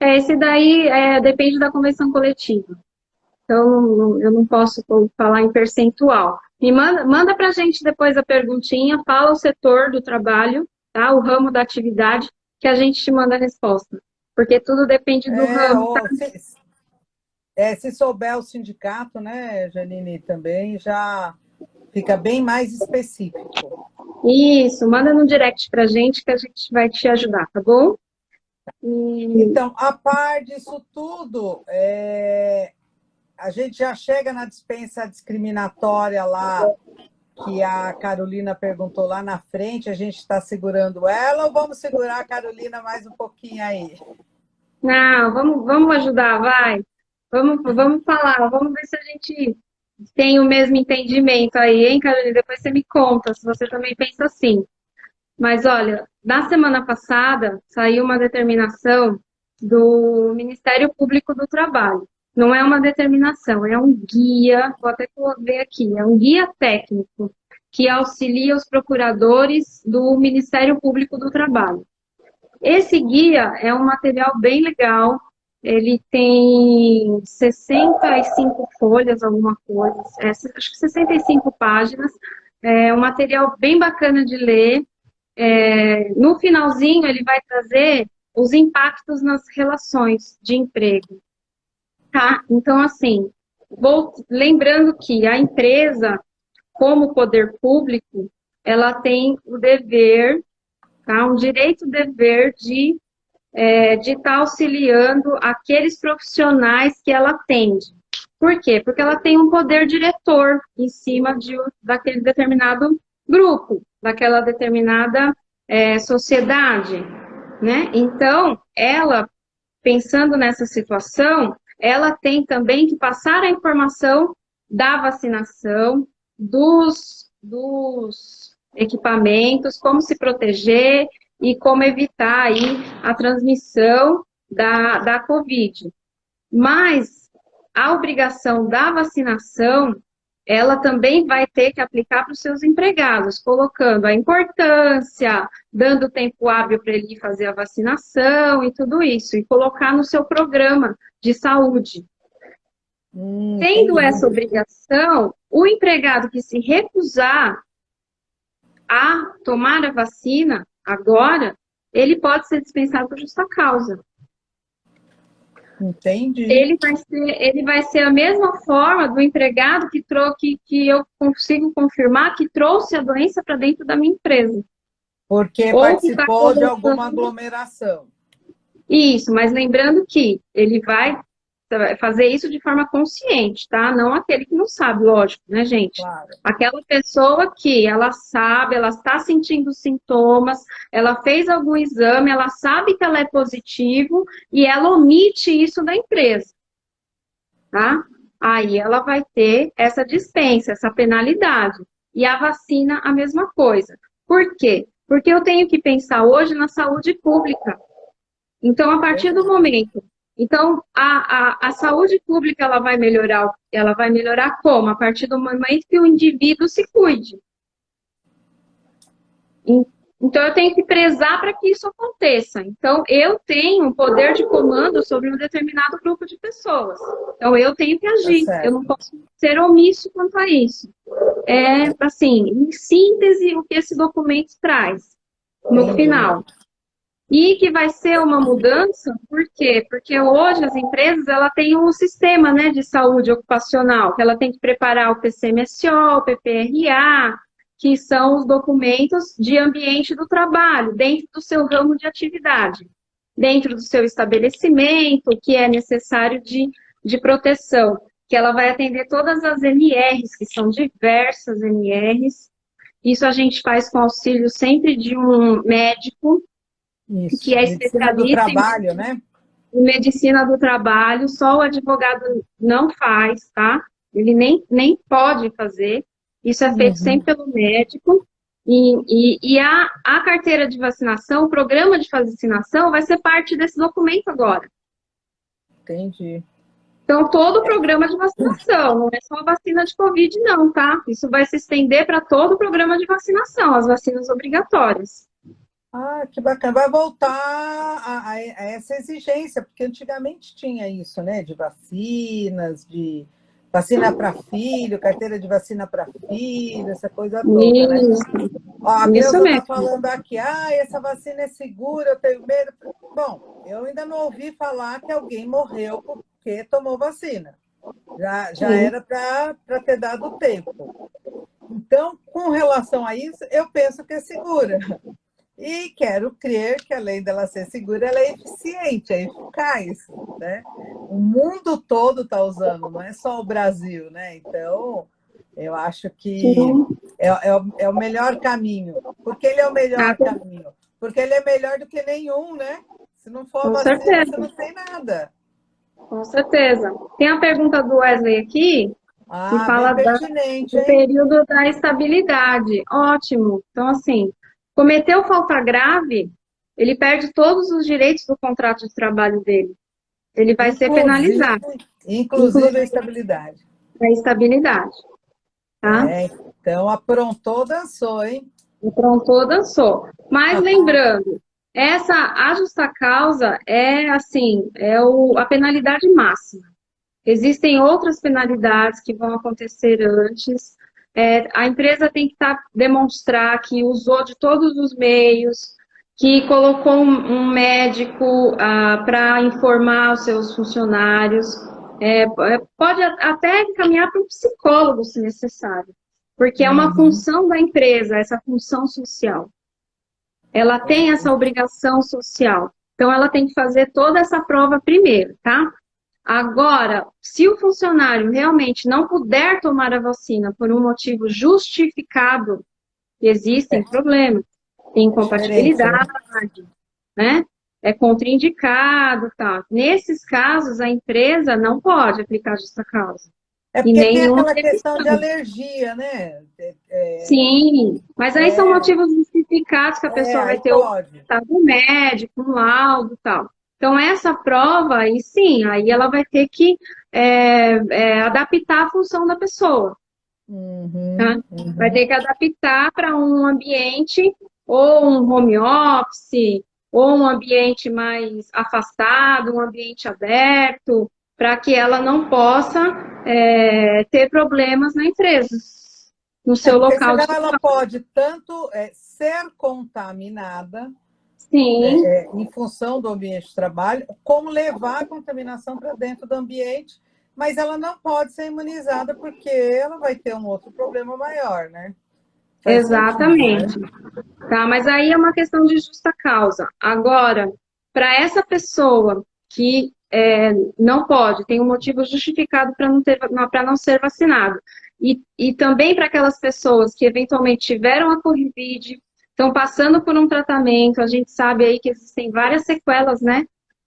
Speaker 2: Esse daí depende da convenção coletiva. Então, eu não posso falar em percentual. Manda para a gente depois a perguntinha, fala o setor do trabalho, tá? O ramo da atividade, que a gente te manda a resposta. Porque tudo depende do ramo, tá?
Speaker 1: ou se souber o sindicato, né, Janine, também já fica bem mais específico.
Speaker 2: Isso, manda no direct para a gente que a gente vai te ajudar, tá bom? E,
Speaker 1: Então, a par disso tudo, a gente já chega na dispensa discriminatória lá, que a Carolina perguntou lá na frente, a gente está segurando ela ou vamos segurar a Carolina mais um pouquinho aí?
Speaker 2: não, vamos ajudar, vai. Vamos falar, vamos ver se a gente tem o mesmo entendimento aí, hein, Carolina? Depois você me conta se você também pensa assim. Mas olha, na semana passada saiu uma determinação do Ministério Público do Trabalho. Não é uma determinação, é um guia, vou até ver aqui, é um guia técnico que auxilia os procuradores do Ministério Público do Trabalho. Esse guia é um material bem legal, ele tem 65 folhas, alguma coisa, acho que 65 páginas, é um material bem bacana de ler. No finalzinho, ele vai trazer os impactos nas relações de emprego. Tá? Então, assim, lembrando que a empresa, como poder público, ela tem o dever, tá? Um direito-dever de estar auxiliando aqueles profissionais que ela atende. Por quê? Porque ela tem um poder diretor em cima daquele determinado grupo, daquela determinada sociedade, né? Então, ela, pensando nessa situação, ela tem também que passar a informação da vacinação, dos equipamentos, como se proteger e como evitar aí a transmissão da Covid. Mas a obrigação da vacinação, ela também vai ter que aplicar para os seus empregados, colocando a importância, dando tempo hábil para ele fazer a vacinação e tudo isso, e colocar no seu programa de saúde. Tendo essa obrigação, o empregado que se recusar a tomar a vacina agora, ele pode ser dispensado por justa causa.
Speaker 1: Entendi.
Speaker 2: Ele vai ser a mesma forma do empregado que eu consigo confirmar que trouxe a doença para dentro da minha empresa.
Speaker 1: Porque participou de alguma aglomeração.
Speaker 2: Isso, mas lembrando que ele vai fazer isso de forma consciente, tá? Não aquele que não sabe, lógico, né, gente?
Speaker 1: Claro.
Speaker 2: Aquela pessoa que ela sabe, ela está sentindo sintomas, ela fez algum exame, ela sabe que ela é positivo e ela omite isso da empresa, tá? Aí ela vai ter essa dispensa, essa penalidade. E a vacina, a mesma coisa. Por quê? Porque eu tenho que pensar hoje na saúde pública. Então, a partir do momento... Então, a saúde pública, ela vai melhorar como? A partir do momento que o indivíduo se cuide. Então, eu tenho que prezar para que isso aconteça. Então, eu tenho um poder de comando sobre um determinado grupo de pessoas. Então, eu tenho que agir. Eu não posso ser omisso quanto a isso. Assim, em síntese, o que esse documento traz no final. E que vai ser uma mudança, por quê? Porque hoje as empresas ela têm um sistema, né, de saúde ocupacional, que ela tem que preparar o PCMSO, o PPRA, que são os documentos de ambiente do trabalho, dentro do seu ramo de atividade, dentro do seu estabelecimento, que é necessário de proteção, que ela vai atender todas as NRs, que são diversas NRs. Isso a gente faz com auxílio sempre de um médico,
Speaker 1: isso,
Speaker 2: que é especialista em medicina do trabalho, só o advogado não faz, tá? Ele nem pode fazer, isso é feito sempre pelo médico, e a carteira de vacinação, o programa de vacinação vai ser parte desse documento agora.
Speaker 1: Entendi.
Speaker 2: Então, todo o programa de vacinação, não é só a vacina de Covid, não, tá? Isso vai se estender para todo o programa de vacinação, as vacinas obrigatórias.
Speaker 1: Ah, que bacana. Vai voltar a essa exigência, porque antigamente tinha isso, né? De vacinas, de vacina para filho, carteira de vacina para filho, essa coisa toda, né? Ó, a Beusa está falando aqui, essa vacina é segura, eu tenho medo. Bom, eu ainda não ouvi falar que alguém morreu porque tomou vacina. Já era para ter dado tempo. Então, com relação a isso, eu penso que é segura. E quero crer que, além dela ser segura, ela é eficiente, é eficaz, né? O mundo todo está usando, não é só o Brasil, né? Então, eu acho que é o melhor caminho. Por que ele é o melhor caminho? Porque ele é melhor do que nenhum, né? Se não for vacina, você não tem nada.
Speaker 2: Com certeza. Tem a pergunta do Wesley aqui, que fala do período da estabilidade. Ótimo. Então, assim, cometeu falta grave, ele perde todos os direitos do contrato de trabalho dele. Ele vai ser
Speaker 1: Inclusive,
Speaker 2: penalizado,
Speaker 1: inclusive a estabilidade.
Speaker 2: a estabilidade, tá?
Speaker 1: É, então aprontou, dançou, hein?
Speaker 2: Aprontou, dançou. Mas lembrando, a justa causa é assim, a penalidade máxima. Existem outras penalidades que vão acontecer antes. A empresa tem que demonstrar que usou de todos os meios, que colocou um médico para informar os seus funcionários. Pode até encaminhar para um psicólogo, se necessário, porque é uma função da empresa, essa função social. Ela tem essa obrigação social. Então, ela tem que fazer toda essa prova primeiro, tá? Agora, se o funcionário realmente não puder tomar a vacina por um motivo justificado, existem problemas, tem incompatibilidade, né? É contraindicado, tá? Nesses casos, a empresa não pode aplicar justa causa.
Speaker 1: É porque tem aquela questão de alergia, né?
Speaker 2: Sim, mas aí são motivos justificados que a pessoa vai ter o estado médico, um laudo e tal. Então, essa prova, aí sim, aí ela vai ter que adaptar a função da pessoa. Tá? Vai ter que adaptar para um ambiente, ou um home office, ou um ambiente mais afastado, um ambiente aberto, para que ela não possa ter problemas na empresa, no seu local de trabalho.
Speaker 1: Ela pode tanto ser contaminada,
Speaker 2: sim,
Speaker 1: em função do ambiente de trabalho, como levar a contaminação para dentro do ambiente, mas ela não pode ser imunizada porque ela vai ter um outro problema maior, né?
Speaker 2: Exatamente. Sentido, né? Tá, mas aí é uma questão de justa causa. Agora, para essa pessoa que não pode, tem um motivo justificado para não ser vacinado, e também para aquelas pessoas que eventualmente tiveram a Covid, estão passando por um tratamento, a gente sabe aí que existem várias sequelas, né,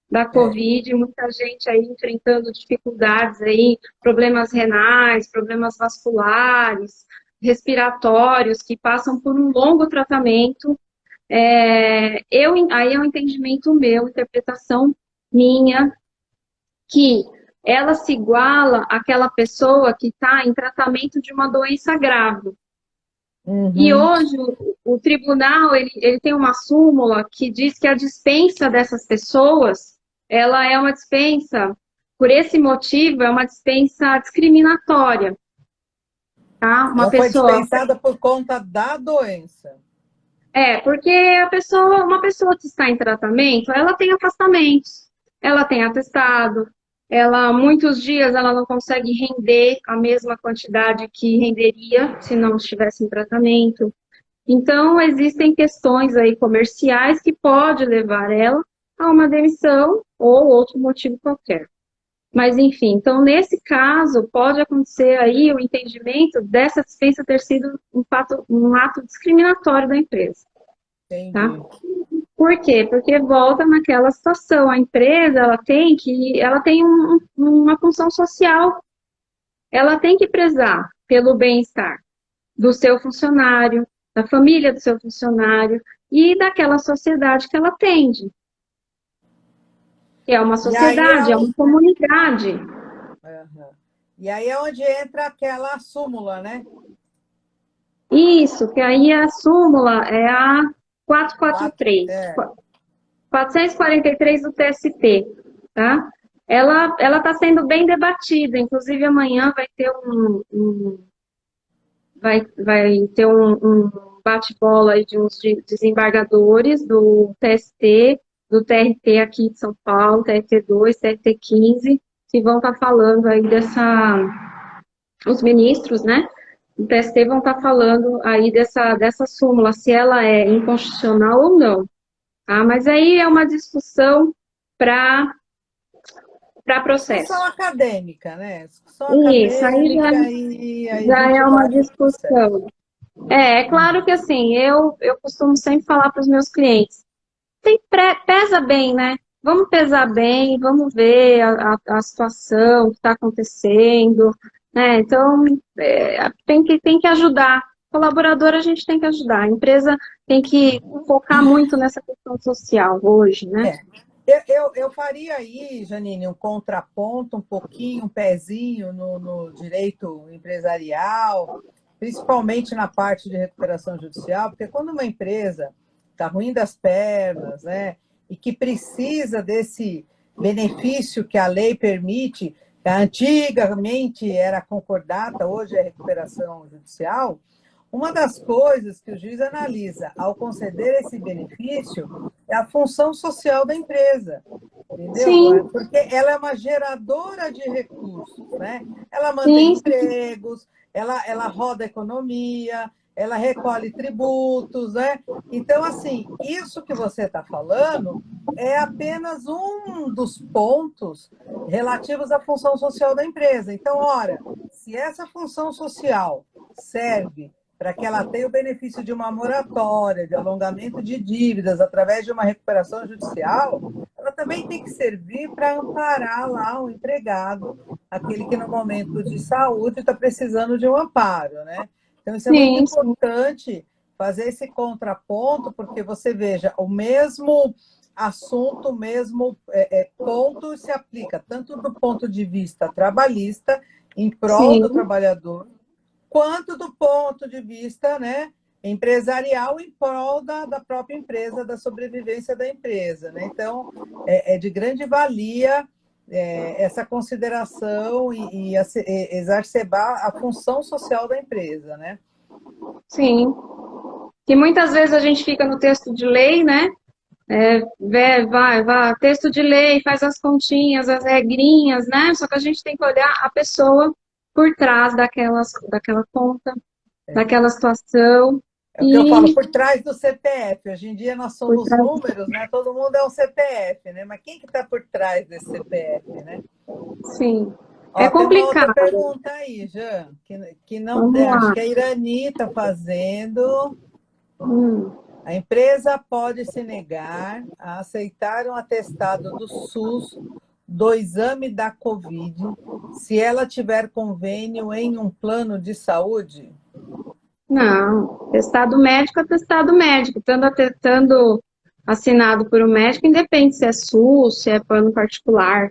Speaker 2: da Covid, muita gente aí enfrentando dificuldades aí, problemas renais, problemas vasculares, respiratórios, que passam por um longo tratamento. Aí é um entendimento meu, interpretação minha, que ela se iguala àquela pessoa que está em tratamento de uma doença grave. E hoje o tribunal ele tem uma súmula que diz que a dispensa dessas pessoas, ela é uma dispensa, por esse motivo, é uma dispensa discriminatória. Tá?
Speaker 1: Ela foi dispensada por conta da doença.
Speaker 2: Porque uma pessoa que está em tratamento, ela tem afastamentos, ela tem atestado, muitos dias ela não consegue render a mesma quantidade que renderia se não estivesse em tratamento. Então, existem questões aí comerciais que pode levar ela a uma demissão ou outro motivo qualquer. Mas, enfim, então, nesse caso, pode acontecer aí o entendimento dessa dispensa ter sido um ato discriminatório da empresa.
Speaker 1: Entendi.
Speaker 2: Tá? Por quê? Porque volta naquela situação. A empresa, ela tem uma função social. Ela tem que prezar pelo bem-estar do seu funcionário, da família do seu funcionário e daquela sociedade que ela atende. É uma sociedade, é uma comunidade.
Speaker 1: E aí é onde entra aquela súmula, né?
Speaker 2: Isso, que aí a súmula é a 443, 443 do TST, tá? Ela está sendo bem debatida, inclusive amanhã vai ter um bate-bola aí de uns desembargadores do TST, do TRT aqui de São Paulo, TRT2, TRT15, que vão estar falando aí os ministros, né, do TST vão estar falando aí dessa súmula, se ela é inconstitucional ou não. Tá? Mas aí é uma discussão para processo.
Speaker 1: Discussão acadêmica, né?
Speaker 2: Discussão isso, aí já é uma discussão. É claro que assim, eu costumo sempre falar para os meus clientes, pesa bem, né? Vamos pesar bem, vamos ver a situação que está acontecendo, né? Então, tem que ajudar. Colaborador a gente tem que ajudar. A empresa tem que focar muito nessa questão social hoje, né?
Speaker 1: Eu faria aí, Janine, um contraponto, um pouquinho, um pezinho no direito empresarial, principalmente na parte de recuperação judicial, porque quando uma empresa está ruim das pernas, né, e que precisa desse benefício que a lei permite, que antigamente era concordata, hoje é recuperação judicial, uma das coisas que o juiz analisa ao conceder esse benefício é a função social da empresa, entendeu?
Speaker 2: Sim,
Speaker 1: Porque ela é uma geradora de recursos, né? Ela mantém
Speaker 2: sim,
Speaker 1: empregos, ela roda a economia, ela recolhe tributos, né? Então, assim, isso que você está falando é apenas um dos pontos relativos à função social da empresa. Então, ora, se essa função social serve para que ela tenha o benefício de uma moratória, de alongamento de dívidas através de uma recuperação judicial, ela também tem que servir para amparar lá o empregado, aquele que no momento de saúde está precisando de um amparo, né? Então, isso é muito
Speaker 2: sim, sim,
Speaker 1: importante fazer esse contraponto, porque você veja, o mesmo assunto, o mesmo ponto se aplica tanto do ponto de vista trabalhista, em prol do
Speaker 2: sim,
Speaker 1: trabalhador, quanto do ponto de vista, né, empresarial em prol da própria empresa, da sobrevivência da empresa. Né? Então, é de grande valia essa consideração e exacerbar a função social da empresa. Né?
Speaker 2: sim. Que muitas vezes a gente fica no texto de lei, né? Vai, texto de lei, faz as continhas, as regrinhas, né? Só que a gente tem que olhar a pessoa por trás daquela conta, daquela situação,
Speaker 1: É o que eu falo,
Speaker 2: e
Speaker 1: por trás do CPF. Hoje em dia nós
Speaker 2: por
Speaker 1: somos
Speaker 2: trás,
Speaker 1: números, né? Todo mundo é um CPF, né? Mas quem que está por trás desse CPF, né?
Speaker 2: sim. É
Speaker 1: Ó, tem uma outra
Speaker 2: complicado.
Speaker 1: pergunta aí, Jean, que não,
Speaker 2: Vamos
Speaker 1: acho
Speaker 2: lá.
Speaker 1: que a Irani está fazendo.
Speaker 2: Hum,
Speaker 1: A empresa pode se negar a aceitar um atestado do SUS do exame da Covid se ela tiver convênio em um plano de saúde?
Speaker 2: não. Atestado médico, atestado médico. Estando assinado por um médico, independe se é SUS, se é plano particular.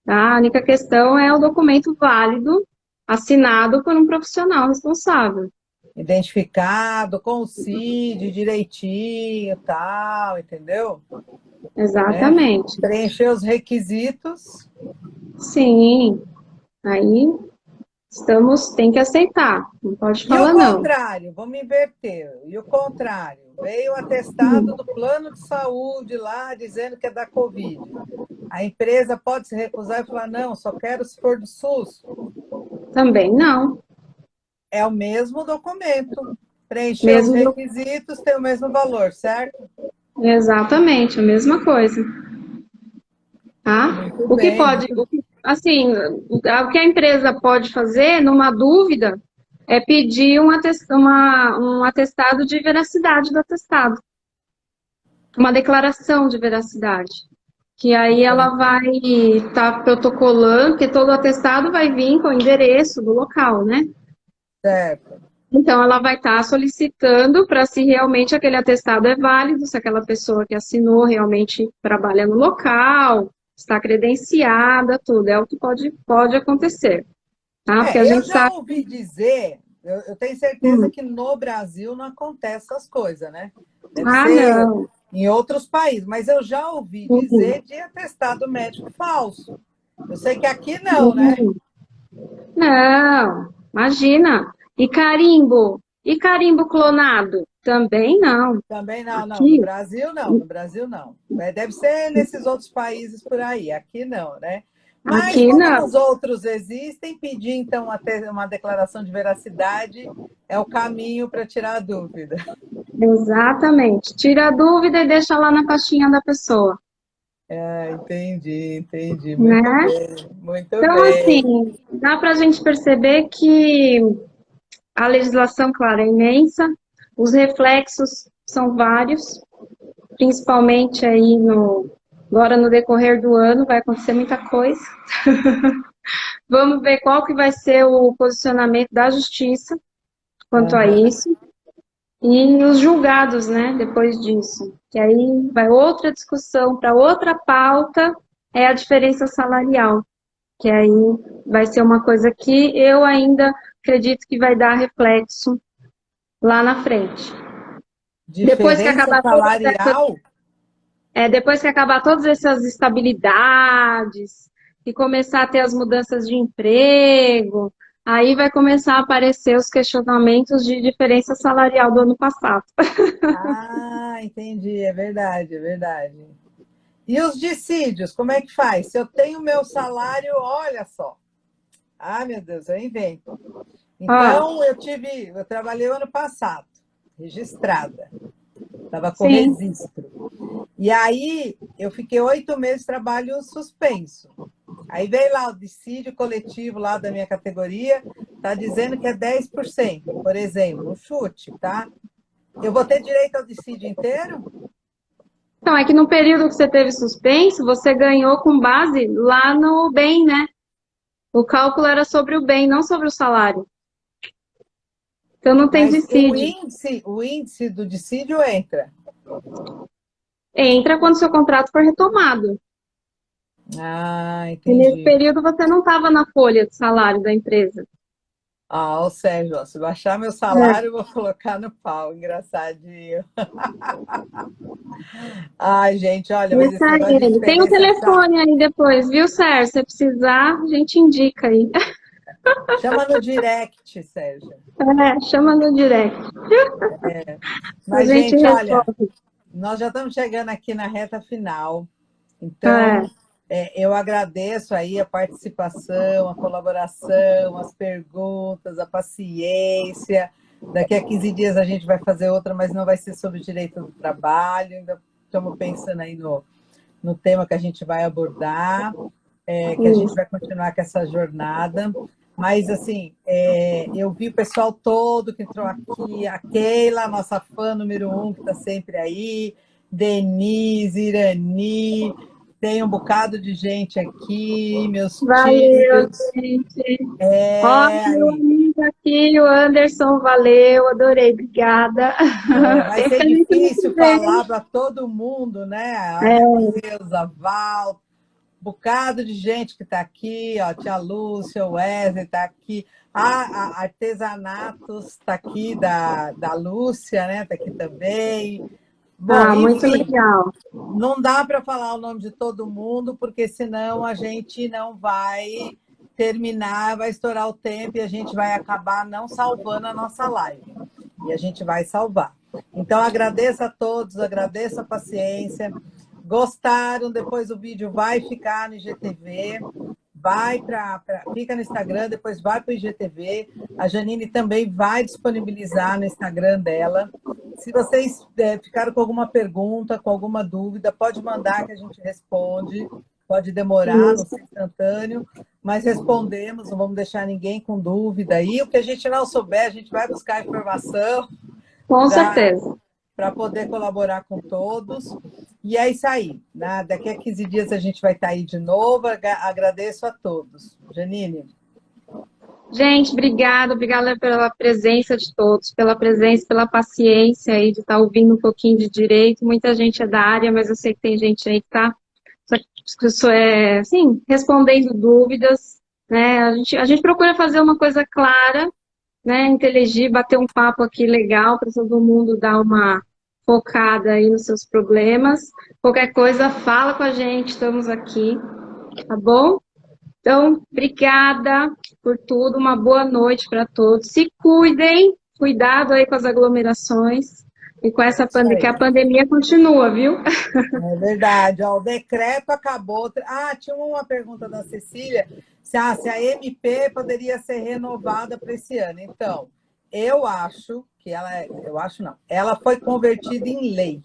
Speaker 2: Tá? A única questão é o documento válido, assinado por um profissional responsável.
Speaker 1: Identificado com o CID direitinho, tal, entendeu? Né?
Speaker 2: Exatamente.
Speaker 1: Preencher os requisitos.
Speaker 2: Sim, aí tem que aceitar, não pode
Speaker 1: E o
Speaker 2: falar não.
Speaker 1: contrário, vamos inverter. E o contrário, veio o atestado do plano de saúde lá dizendo que é da Covid. A empresa pode se recusar e falar: não, só quero se for do SUS.
Speaker 2: Também não.
Speaker 1: É o mesmo documento. Preencher os
Speaker 2: Mesmo
Speaker 1: requisitos tem o mesmo valor, certo?
Speaker 2: exatamente, a mesma coisa, tá?
Speaker 1: Muito
Speaker 2: O que
Speaker 1: bem,
Speaker 2: pode,
Speaker 1: muito.
Speaker 2: assim, o que a empresa pode fazer, numa dúvida, é pedir um atestado de veracidade do atestado, uma declaração de veracidade. Que aí ela vai estar protocolando, porque todo atestado vai vir com o endereço do local, né?
Speaker 1: Certo.
Speaker 2: Então, ela vai estar solicitando para se realmente aquele atestado é válido, se aquela pessoa que assinou realmente trabalha no local, está credenciada, tudo. É o que pode acontecer, tá? Porque a
Speaker 1: Eu
Speaker 2: gente
Speaker 1: já
Speaker 2: sabe.
Speaker 1: ouvi dizer, eu tenho certeza
Speaker 2: Hum,
Speaker 1: que no Brasil não acontece essas coisas, né? Deve
Speaker 2: ah,
Speaker 1: ser
Speaker 2: não.
Speaker 1: em outros países, mas eu já ouvi dizer de atestado médico falso. Eu sei que aqui não, né?
Speaker 2: Hum, não, imagina. E carimbo? E carimbo clonado? Também não.
Speaker 1: Também não, não. No
Speaker 2: Aqui,
Speaker 1: Brasil, não. No Brasil, não. Deve ser nesses outros países por aí. Aqui, não, né? Mas,
Speaker 2: aqui
Speaker 1: como
Speaker 2: não.
Speaker 1: nos outros existem, pedir, então, uma declaração de veracidade é o caminho para tirar a dúvida.
Speaker 2: Exatamente. Tira a dúvida e deixa lá na pastinha da pessoa,
Speaker 1: Ah, entendi, entendi. Muito
Speaker 2: né?
Speaker 1: bem, muito
Speaker 2: Então,
Speaker 1: bem.
Speaker 2: assim, dá para a gente perceber que a legislação, claro, é imensa, os reflexos são vários, principalmente aí agora no decorrer do ano vai acontecer muita coisa. Vamos ver qual que vai ser o posicionamento da justiça quanto a
Speaker 1: Aham.
Speaker 2: isso. e os julgados, né, depois disso. Que aí vai outra discussão para outra pauta, é a diferença salarial, que aí vai ser uma coisa que eu ainda acredito que vai dar reflexo lá na frente. Depois que
Speaker 1: Diferença
Speaker 2: acabar todas essas,
Speaker 1: salarial?
Speaker 2: depois que acabar todas essas estabilidades e começar a ter as mudanças de emprego, aí vai começar a aparecer os questionamentos de diferença salarial do ano passado.
Speaker 1: Ah, entendi, é verdade, é verdade. E os dissídios, como é que faz? Se eu tenho meu salário, olha só. Ah, meu Deus, eu invento.
Speaker 2: Ó,
Speaker 1: Então, eu trabalhei o ano passado, registrada, estava com
Speaker 2: sim,
Speaker 1: registro. E aí, eu fiquei 8 meses de trabalho suspenso. Aí veio lá o dissídio coletivo lá da minha categoria, está dizendo que é 10%, por exemplo, um chute, tá? Eu vou ter direito ao dissídio inteiro?
Speaker 2: então, é que no período que você teve suspenso, você ganhou com base lá no bem, né? O cálculo era sobre o bem, não sobre o salário. Então não tem
Speaker 1: Mas
Speaker 2: dissídio.
Speaker 1: o índice do dissídio entra.
Speaker 2: Entra quando seu contrato for retomado.
Speaker 1: Ah,
Speaker 2: E nesse
Speaker 1: entendi.
Speaker 2: período você não estava na folha de salário da empresa.
Speaker 1: Ah, ô Sérgio, ó, se baixar meu
Speaker 2: É.
Speaker 1: salário, eu vou colocar no pau. Engraçadinho. Ai, gente, olha, mas
Speaker 2: Isso
Speaker 1: esse negócio de
Speaker 2: aí. Tem um
Speaker 1: diferença.
Speaker 2: telefone aí depois, viu, Sérgio? Se precisar, a gente indica aí.
Speaker 1: Chama no direct, Sérgio.
Speaker 2: Chama no direct. A
Speaker 1: Mas,
Speaker 2: gente
Speaker 1: gente, olha,
Speaker 2: resolve.
Speaker 1: nós já estamos chegando aqui na reta final.
Speaker 2: É.
Speaker 1: Então, eu agradeço aí a participação, a colaboração, as perguntas, a paciência. Daqui a 15 dias a gente vai fazer outra, mas não vai ser sobre direito do trabalho. Ainda estamos pensando aí no tema que a gente vai abordar, que a gente
Speaker 2: Isso.
Speaker 1: vai continuar com essa jornada. Mas, assim, eu vi o pessoal todo que entrou aqui, a Keila, nossa fã número 1, que está sempre aí, Denise, Irani, tem um bocado de gente aqui, meus
Speaker 2: Valeu,
Speaker 1: tios.
Speaker 2: gente. Ó, meu
Speaker 1: Aí,
Speaker 2: amigo aqui, o Anderson, valeu, adorei, obrigada.
Speaker 1: vai
Speaker 2: Esse
Speaker 1: ser
Speaker 2: é muito
Speaker 1: difícil
Speaker 2: bem.
Speaker 1: falar para todo mundo, né? A Neuza, a Val, um bocado de gente que está aqui, ó, tia Lúcia, o Wesley está aqui, a Artesanatos está aqui, da Lúcia, né? Está aqui também. Bom,
Speaker 2: Ah, muito
Speaker 1: enfim,
Speaker 2: legal.
Speaker 1: não dá para falar o nome de todo mundo, porque senão a gente não vai terminar, vai estourar o tempo e a gente vai acabar não salvando a nossa live. E a gente vai salvar. Então, agradeço a todos, agradeço a paciência. Gostaram? Depois o vídeo vai ficar no IGTV, fica no Instagram, depois vai para o IGTV. A Janine também vai disponibilizar no Instagram dela. Se vocês ficaram com alguma pergunta, com alguma dúvida, pode mandar que a gente responde. Pode demorar, não
Speaker 2: Isso,
Speaker 1: ser instantâneo, mas respondemos, não vamos deixar ninguém com dúvida. E o que a gente não souber, a gente vai buscar informação
Speaker 2: com
Speaker 1: para
Speaker 2: certeza.
Speaker 1: poder colaborar com todos. E é isso aí. Né? Daqui a 15 dias a gente vai estar aí de novo. Agradeço a todos. Janine.
Speaker 2: Gente, obrigada pela presença de todos, pela presença, pela paciência aí de estar ouvindo um pouquinho de direito. Muita gente é da área, mas eu sei que tem gente aí que está assim, respondendo dúvidas, né? A gente procura fazer uma coisa clara, né? Inteligir, bater um papo aqui legal para todo mundo dar uma focada aí nos seus problemas. Qualquer coisa, fala com a gente, estamos aqui, tá bom? Então, obrigada por tudo, uma boa noite para todos. Se cuidem, cuidado aí com as aglomerações e com essa
Speaker 1: Isso
Speaker 2: pandemia, que a
Speaker 1: aí.
Speaker 2: pandemia continua, viu?
Speaker 1: É verdade. Ó, o decreto acabou. Ah, tinha uma pergunta da Cecília, se a MP poderia ser renovada para esse ano. Então, eu acho que eu acho não, ela foi convertida em lei.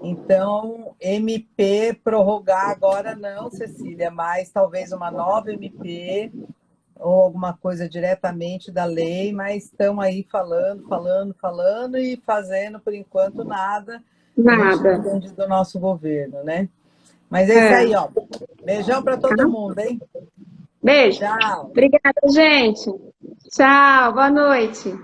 Speaker 1: Então, MP prorrogar agora não, Cecília, mas talvez uma nova MP ou alguma coisa diretamente da lei, mas estão aí falando e fazendo, por enquanto, nada. A gente
Speaker 2: Nada.
Speaker 1: depende do nosso governo, né? Mas é isso
Speaker 2: É.
Speaker 1: aí, ó. Beijão para
Speaker 2: Tá?
Speaker 1: todo mundo, hein?
Speaker 2: Beijo.
Speaker 1: Tchau.
Speaker 2: Obrigada, gente. Tchau, boa noite.